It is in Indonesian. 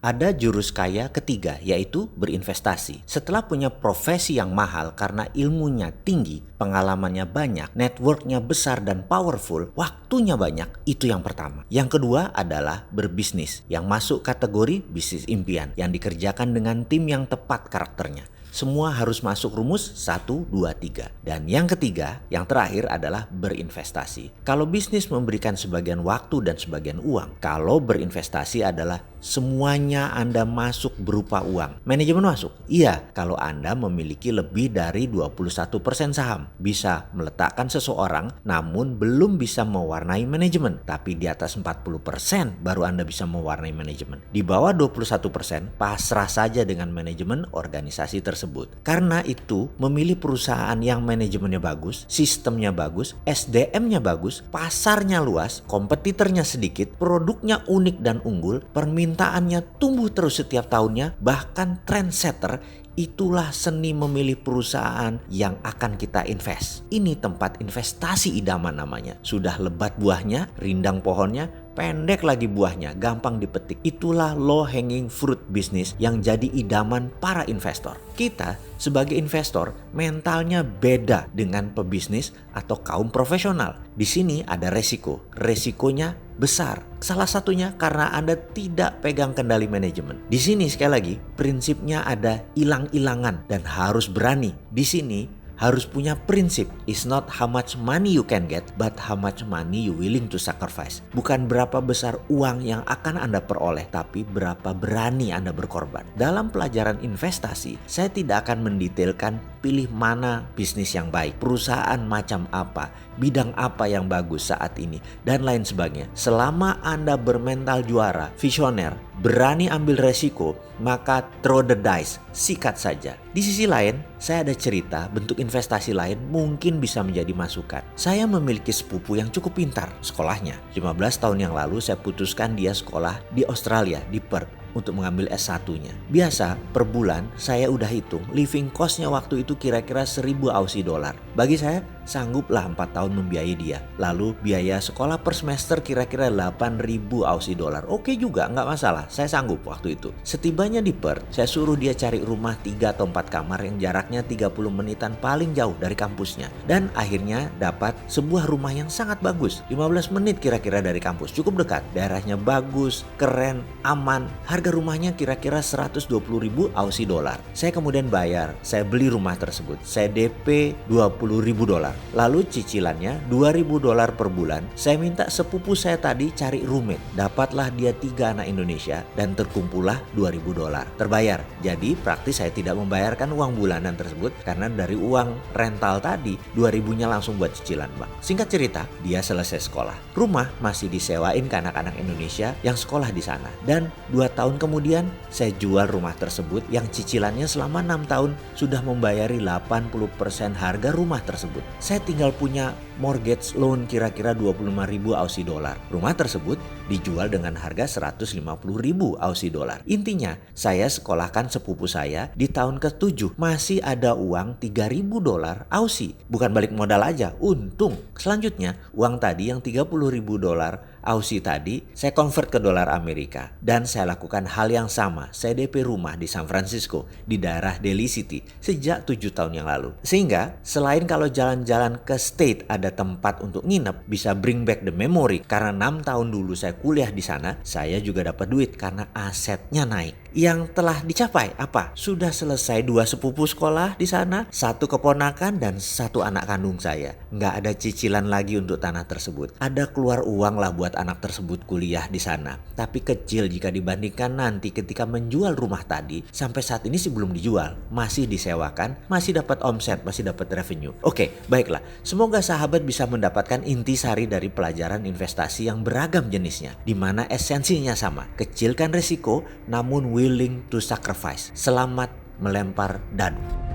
Ada jurus kaya ketiga, yaitu berinvestasi. Setelah punya profesi yang mahal karena ilmunya tinggi, pengalamannya banyak, networknya besar dan powerful, waktunya banyak, itu yang pertama. Yang kedua adalah berbisnis, yang masuk kategori bisnis impian, yang dikerjakan dengan tim yang tepat karakternya. Semua harus masuk rumus 1, 2, 3. Dan yang ketiga, yang terakhir adalah berinvestasi. Kalau bisnis memberikan sebagian waktu dan sebagian uang, kalau berinvestasi adalah semuanya Anda masuk berupa uang. Manajemen masuk? Iya, kalau Anda memiliki lebih dari 21% saham. Bisa meletakkan seseorang namun belum bisa mewarnai manajemen. Tapi di atas 40% baru Anda bisa mewarnai manajemen. Di bawah 21% pasrah saja dengan manajemen organisasi tersebut. Karena itu memilih perusahaan yang manajemennya bagus, sistemnya bagus, SDM-nya bagus, pasarnya luas, kompetitornya sedikit, produknya unik dan unggul, permintaannya tumbuh terus setiap tahunnya, bahkan trendsetter. Itulah seni memilih perusahaan yang akan kita invest. Ini tempat investasi idaman namanya. Sudah lebat buahnya, rindang pohonnya, pendek lagi buahnya, gampang dipetik. Itulah low hanging fruit bisnis yang jadi idaman para investor. Kita sebagai investor mentalnya beda dengan pebisnis atau kaum profesional. Di sini ada resiko. Resikonya besar. Salah satunya karena Anda tidak pegang kendali manajemen. Di sini sekali lagi prinsipnya ada ilang-ilangan dan harus berani. Di sini harus punya prinsip. It's not how much money you can get, but how much money you willing to sacrifice. Bukan berapa besar uang yang akan Anda peroleh, tapi berapa berani Anda berkorban. Dalam pelajaran investasi, saya tidak akan mendetailkan pilih mana bisnis yang baik, perusahaan macam apa, bidang apa yang bagus saat ini, dan lain sebagainya. Selama Anda bermental juara, visioner, berani ambil resiko, maka throw the dice, sikat saja. Di sisi lain, saya ada cerita bentuk investasi lain mungkin bisa menjadi masukan. Saya memiliki sepupu yang cukup pintar sekolahnya. 15 tahun yang lalu saya putuskan dia sekolah di Australia, di Perth, untuk mengambil S1-nya. Biasa per bulan saya udah hitung living cost-nya waktu itu kira-kira 1.000 Aussie dollar. Bagi saya sangguplah 4 tahun membiayai dia. Lalu biaya sekolah per semester kira-kira 8.000 Aussie dollar. Oke juga, nggak masalah. Saya sanggup waktu itu. Setibanya di Perth, saya suruh dia cari rumah 3 atau 4 kamar yang jaraknya 30 menitan paling jauh dari kampusnya. Dan akhirnya dapat sebuah rumah yang sangat bagus. 15 menit kira-kira dari kampus. Cukup dekat. Daerahnya bagus, keren, aman. Harga rumahnya kira-kira 120.000 Aussie dollar. Saya kemudian bayar. Saya beli rumah tersebut. Saya DP 20.000 dolar. Lalu cicilannya 2.000 dolar per bulan. Saya minta sepupu saya tadi cari roommate. Dapatlah dia 3 anak Indonesia dan terkumpullah 2.000 dolar. Terbayar. Jadi praktis saya tidak membayarkan uang bulanan tersebut karena dari uang rental tadi 2.000-nya langsung buat cicilan, Bang. Singkat cerita, dia selesai sekolah. Rumah masih disewain ke anak-anak Indonesia yang sekolah di sana. Dan 2 tahun kemudian saya jual rumah tersebut yang cicilannya selama 6 tahun sudah membayari 80% harga rumah tersebut. Saya tinggal punya mortgage loan kira-kira 25.000 Aussie dollar. Rumah tersebut dijual dengan harga 150.000 Aussie dollar. Intinya, saya sekolahkan sepupu saya di tahun ke-7 masih ada uang 3.000 dolar Aussie. Bukan balik modal aja, untung. Selanjutnya, uang tadi yang 30.000 dolar Aussie tadi saya convert ke dolar Amerika dan saya lakukan hal yang sama. Saya DP rumah di San Francisco di daerah Daly City sejak 7 tahun yang lalu. Sehingga selain kalau jalan-jalan ke state ada tempat untuk nginep, bisa bring back the memory karena 6 tahun dulu saya kuliah di sana, saya juga dapat duit karena asetnya naik. Yang telah dicapai apa? Sudah selesai 2 sepupu sekolah di sana, 1 keponakan dan 1 anak kandung saya. Nggak ada cicilan lagi untuk tanah tersebut. Ada keluar uang lah buat anak tersebut kuliah di sana. Tapi kecil jika dibandingkan nanti ketika menjual rumah tadi. Sampai saat ini sih belum dijual. Masih disewakan, masih dapat omset, masih dapat revenue. Oke, baiklah. Semoga sahabat bisa mendapatkan intisari dari pelajaran investasi yang beragam jenisnya. Di mana esensinya sama. Kecilkan resiko namun willing to sacrifice. Selamat melempar dadu.